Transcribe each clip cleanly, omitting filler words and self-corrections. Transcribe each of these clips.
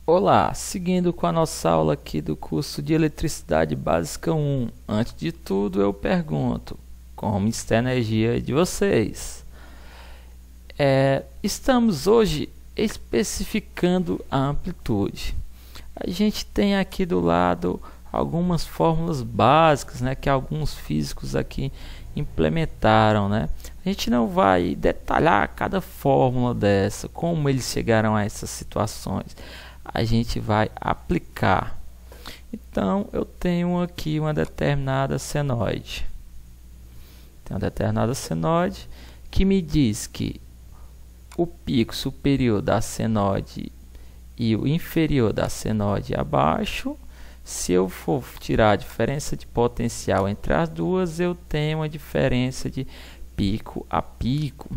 Olá, seguindo com a nossa aula aqui do curso de Eletricidade Básica 1. Antes de tudo, eu pergunto, como está a energia de vocês? Estamos hoje especificando a amplitude. A gente tem aqui do lado algumas fórmulas básicas, né, que alguns físicos aqui implementaram, né? A gente não vai detalhar cada fórmula dessa, como eles chegaram a essas situações. A gente vai aplicar. Então, eu tenho aqui uma determinada senoide. Tem uma determinada senoide que me diz que o pico superior da senoide e o inferior da senoide abaixo, se eu for tirar a diferença de potencial entre as duas, eu tenho uma diferença de pico a pico.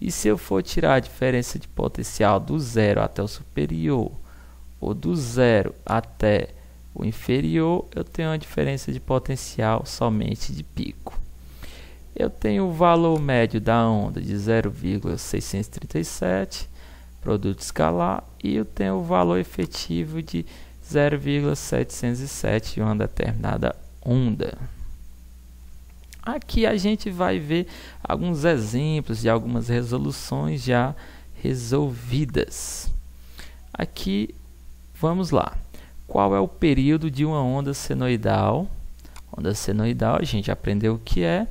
E se eu for tirar a diferença de potencial do zero até o superior, ou do zero até o inferior, eu tenho uma diferença de potencial somente de pico. Eu tenho o valor médio da onda de 0,637, produto escalar, e eu tenho o valor efetivo de 0,707 em uma determinada onda. Aqui a gente vai ver alguns exemplos de algumas resoluções já resolvidas. Aqui, vamos lá. Qual é o período de uma onda senoidal? Onda senoidal, a gente aprendeu o que é,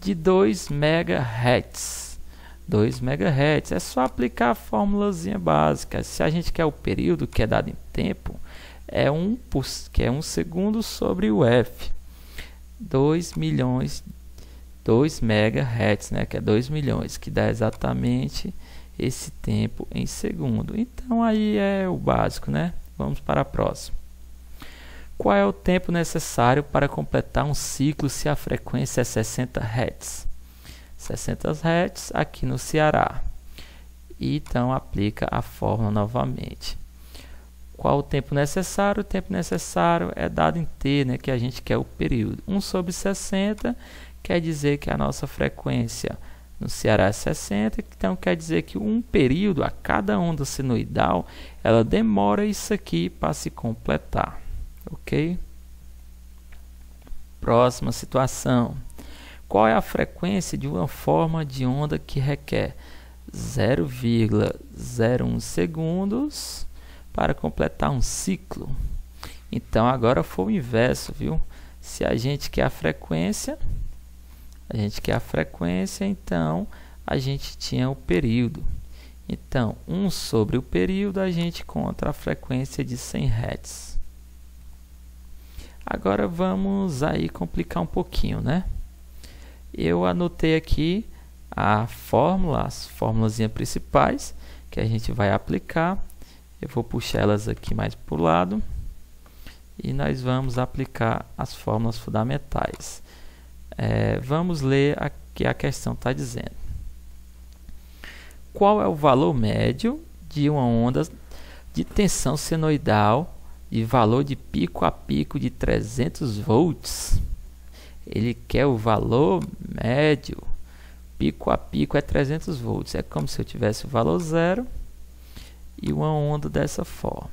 de 2 MHz. 2 MHz, é só aplicar a formulazinha básica. Se a gente quer o período, que é dado em tempo, que é 1 segundo sobre o F. 2 milhões, 2 MHz, né, que é 2 milhões, que dá exatamente esse tempo em segundo. Então aí é o básico, né? Vamos para a próxima. Qual é o tempo necessário para completar um ciclo se a frequência é 60 Hz? 60 Hz aqui no Ceará. E então aplica a fórmula novamente. Qual o tempo necessário? O tempo necessário é dado em T, né, que a gente quer o período. 1 sobre 60 quer dizer que a nossa frequência no Ceará é 60, então quer dizer que um período a cada onda senoidal, ela demora isso aqui para se completar, ok? Próxima situação. Qual é a frequência de uma forma de onda que requer 0,01 segundos para completar um ciclo? Então agora foi o inverso, viu? Se a gente quer a frequência, então a gente tinha o período. Então, 1 sobre o período, a gente encontra a frequência de 100 Hz. Agora vamos aí complicar um pouquinho, né? Eu anotei aqui a fórmula, as fórmulas principais que a gente vai aplicar. Eu vou puxar elas aqui mais para o lado. E nós vamos aplicar as fórmulas fundamentais. Vamos ler o que a questão está dizendo. Qual é o valor médio de uma onda de tensão senoidal de valor de pico a pico de 300 volts? Ele quer o valor médio, pico a pico é 300 volts. É como se eu tivesse o valor zero e uma onda dessa forma.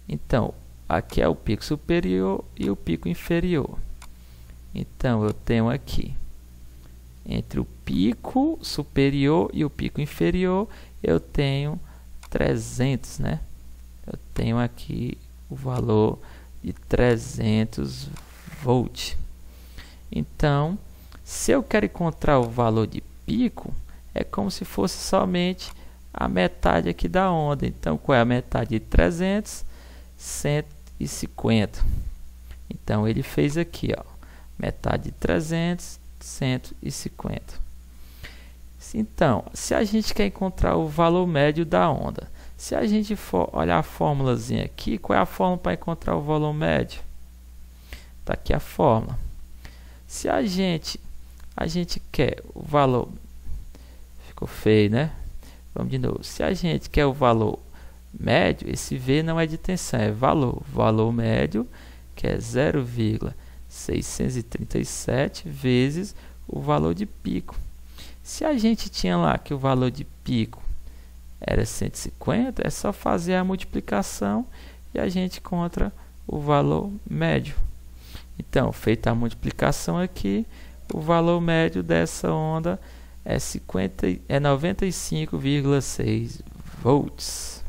Então, aqui é o pico superior e o pico inferior. Então, eu tenho aqui, entre o pico superior e o pico inferior, eu tenho 300, né? Eu tenho aqui o valor de 300 volts. Então, se eu quero encontrar o valor de pico, é como se fosse somente a metade aqui da onda. Então, qual é a metade de 300? 150. Então, ele fez aqui, ó, metade de 300, 150. Então, se a gente quer encontrar o valor médio da onda, se a gente for olhar a fórmulazinha aqui, qual é a fórmula para encontrar o valor médio? Está aqui a fórmula. Se a gente quer o valor, ficou feio, né? Vamos de novo. Se a gente quer o valor médio, esse V não é de tensão, é valor. Valor médio, que é 0,637 vezes o valor de pico. Se a gente tinha lá que o valor de pico era 150, é só fazer a multiplicação e a gente encontra o valor médio. Então, feita a multiplicação aqui, o valor médio dessa onda é 95,6 volts.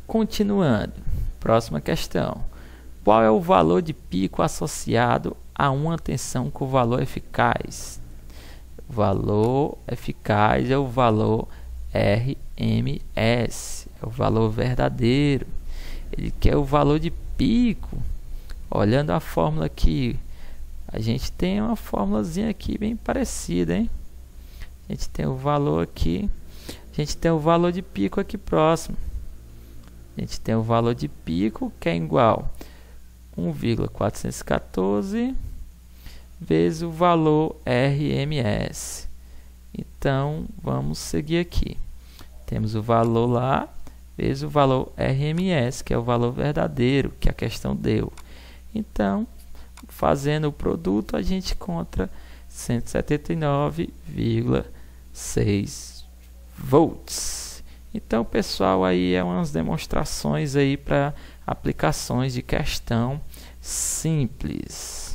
Continuando, próxima questão. Qual é o valor de pico associado a uma tensão com valor eficaz? O valor eficaz é o valor RMS, é o valor verdadeiro. Ele quer o valor de pico. Olhando a fórmula aqui, a gente tem uma fórmulazinha aqui bem parecida, hein? A gente tem o valor aqui, a gente tem o valor de pico aqui próximo. A gente tem o valor de pico que é igual a 1,414 vezes o valor RMS. Então, vamos seguir aqui. Temos o valor lá, vezes o valor RMS, que é o valor verdadeiro, que a questão deu. Então, fazendo o produto, a gente encontra 179,6 volts. Então, pessoal, aí é umas demonstrações aí para aplicações de questão simples.